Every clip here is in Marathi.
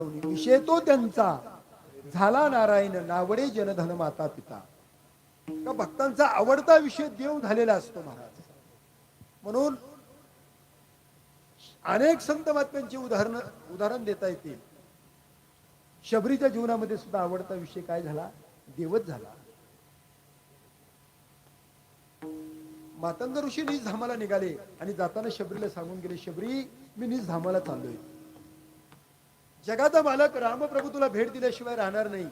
विषय तो त्यांचा झाला नारायण नावडे जनधन माता पिता. का भक्तांचा आवडता विषय देव झालेला असतो महाराज. म्हणून अनेक संत महात्म्यांची उदाहरण देता येतील. शबरीच्या जीवनामध्ये सुद्धा आवडता विषय काय झाला? देवच झाला. मातंग ऋषी निज धामाला निघाले आणि जाताना शबरीला सांगून गेले, शबरी मी निज धामाला चाललोय. जगाचा मालक रामप्रभू तुला भेट दिल्याशिवाय राहणार नाही.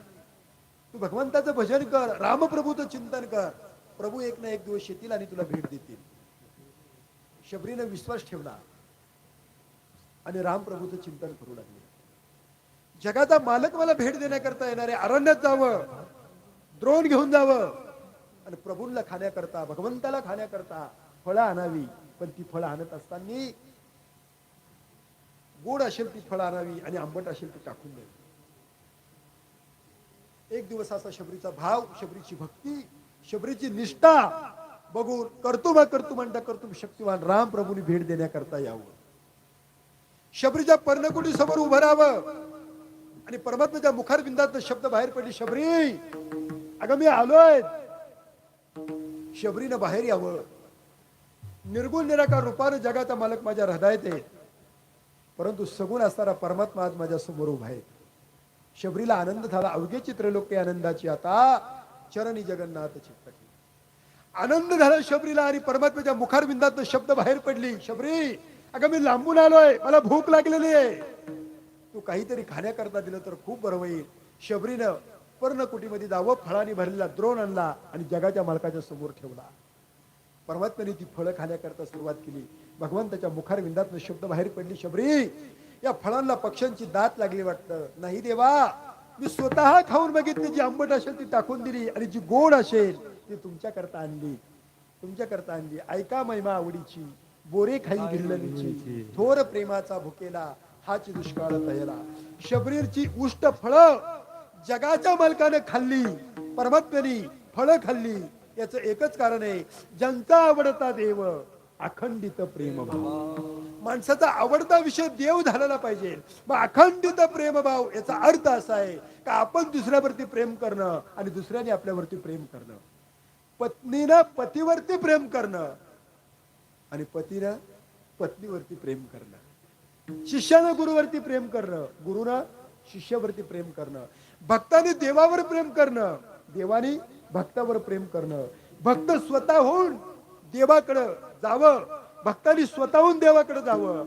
तू भगवंताचं भजन कर, रामप्रभूचं चिंतन कर, प्रभू एक ना एक दिवस येतील आणि तुला भेट देतील. शबरीने विश्वास ठेवला आणि रामप्रभूचं चिंतन करू लागले. जगाचा मालक मला भेट देण्याकरता येणारे अरण्यात जावं, द्रोण घेऊन जावं आणि प्रभूंना खाण्याकरता, भगवंताला खाण्याकरता फळं आणावी. पण ती फळं आणत असताना गोड असेल ती फळं आणावी आणि आंबट असेल ती टाकून द्यावी. एक दिवस असा शबरीचा भाव, शबरीची भक्ती, शबरीची निष्ठा बघून कर्तुम शक्तिवान राम प्रभूंनी भेट देण्याकरता यावं. शबरीच्या पर्णकुटी समोर उभं राहावं आणि परमात्म्याच्या मुखारबिंदात शब्द बाहेर पडली, शबरी अगं मी आलोय. शबरीनं बाहेर यावं. निर्गुण निराकार रूपानं जगाचा मालक माझ्या हृदयात आहे, परंतु सगुण असणारा परमात्मा आज माझ्या समोर उभा आहे. शबरीला आनंद झाला. अवघे चित्रलोके आनंदाची आता चरणी जगन्नाथ चित्त. आनंद झाला शबरीला आणि परमात्म्याच्या मुखारबिंदात शब्द बाहेर पडली, शबरी अगं मी लांबून आलोय, मला भूक लागलेली आहे, तू काहीतरी खाण्याकरता दिलं तर खूप बरं होईल. शबरीनं पर्णकुटीमध्ये जावं, फळांनी भरलेला द्रोण आणला आणि जगाच्या मालकाच्या समोर ठेवला. परमात्म्याने ती फळं खाण्याकरता सुरुवात केली. भगवंताच्या मुखारविंदातनं शब्द बाहेर पडली, शबरी या फळांना पक्ष्यांची दात लागली वाटतं. नाही देवा, मी स्वतः खाऊन बघितली, जी आंबट असेल ती टाकून दिली आणि जी गोड असेल ती तुमच्याकरता आणली, तुमच्याकरता आणली. ऐका महिमा आवडीची, बोरे खाई गिरलनीची, थोर प्रेमाचा भुकेला हाची दुष्काळ तयला. शबरीची उष्ट फळं जगाच्या मालकाने खाल्ली, परमात्म्याने फळं खाल्ली. याचं एकच कारण आहे, ज्यांचा आवडता देव अखंडित प्रेम भाव. माणसाचा आवडता विषय देव झालेला पाहिजे. मग अखंडित प्रेम भाव याचा अर्थ असा आहे का आपण दुसऱ्यावरती प्रेम करणं आणि दुसऱ्याने आपल्यावरती प्रेम करणं. पत्नीनं पतीवरती प्रेम करणं आणि पतीनं पत्नीवरती प्रेम करणं. शिष्यानं गुरुवरती प्रेम करणं, गुरुनं शिष्यावरती प्रेम करणं. भक्ताने देवावर प्रेम करणं, देवाने भक्तावर प्रेम करणं. भक्त स्वतःहून देवाकडं जावं, भक्तांनी स्वतःहून देवाकडे जावं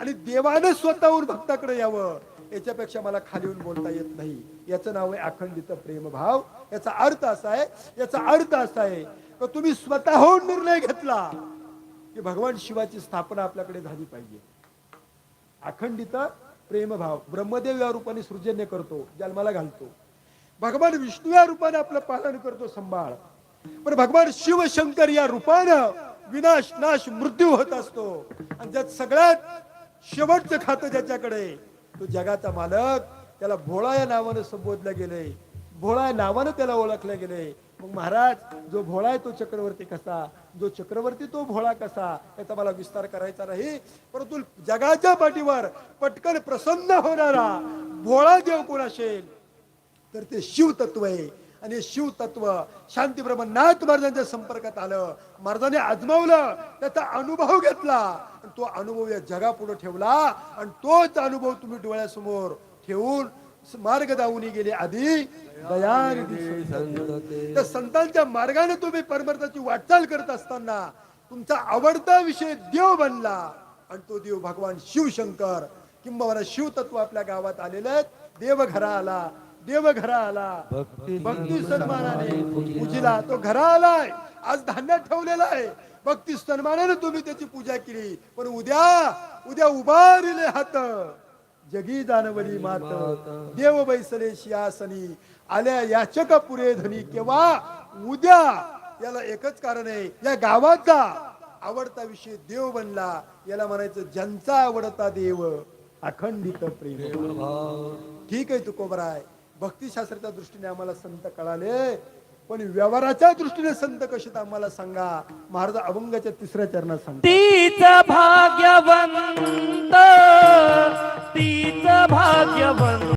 आणि देवानं स्वतःहून भक्ताकडे यावं. याच्यापेक्षा मला खाली येऊन बोलता येत नाही. याचं नाव आहे अखंडित प्रेम भाव. याचा अर्थ असा आहे की तुम्ही स्वतःहून निर्णय घेतला की भगवान शिवाची स्थापना आपल्याकडे झाली पाहिजे. अखंडित प्रेम भाव. ब्रह्मदेव या रूपाने सृजन्य करतो, जन्माला घालतो. भगवान विष्णू या रूपाने आपलं पालन करतो, संभाळ. पण भगवान शिवशंकर या रूपानं विनाश नाश मृत्यू होत असतो. आणि ज्यात सगळ्यात शेवटचं खातं ज्याच्याकडे, तो जगाचा मालक. त्याला भोळा या नावानं संबोधलं गेलंय, भोळा या नावानं त्याला ओळखलं गेलंय. मग महाराज, जो भोळा आहे तो चक्रवर्ती कसा, जो चक्रवर्ती तो भोळा कसा, याचा मला विस्तार करायचा नाही. परंतु जगाच्या पाठीवर पटकन प्रसन्न होणारा भोळा देव कोण असेल तर ते शिवतत्व आहे. आणि शिवतत्व शांतीब्रह्म नाथ महाराजांच्या संपर्कात आलं, महाराजांनी आजमावलं, त्याचा अनुभव घेतला आणि तो अनुभव या जगापुढे ठेवला. आणि तोच अनुभव तुम्ही डोळ्यासमोर ठेवून मार्ग दावून गेले आधी दयानिधी. त्या संतांच्या मार्गाने तुम्ही परमार्थाची वाटचाल करत असताना तुमचा आवडता विषय देव बनला. आणि तो देव भगवान शिवशंकर किंबहुना शिवतत्व आपल्या गावात आलेलं. देवघरा आला, देवघरा आला, भक्ती सन्मानाने पूजिला. तो घरा आलाय, आज धान्य ठेवलेला आहे, भक्ती सन्मानाने तुम्ही त्याची पूजा केली. पण उद्या उभारिले हात जगी जानवली मात, देव बैसले शियासनी आल्या याचक पुरे धनी. केव्हा? उद्या. याला एकच कारण आहे, या गावाचा आवडता विषय देव बनला. याला म्हणायचं ज्यांचा आवडता देव अखंडित प्रेम. ठीक आहे तुकोबराय, भक्तिशास्त्राच्या दृष्टीने आम्हाला संत कळाले, पण व्यवहाराच्या दृष्टीने संत कसे आहेत आम्हाला सांगा. महाराज अभंगाच्या 3ऱ्या चरणात सांगतात. तीच भाग्यवंत तीच भाग्यवंत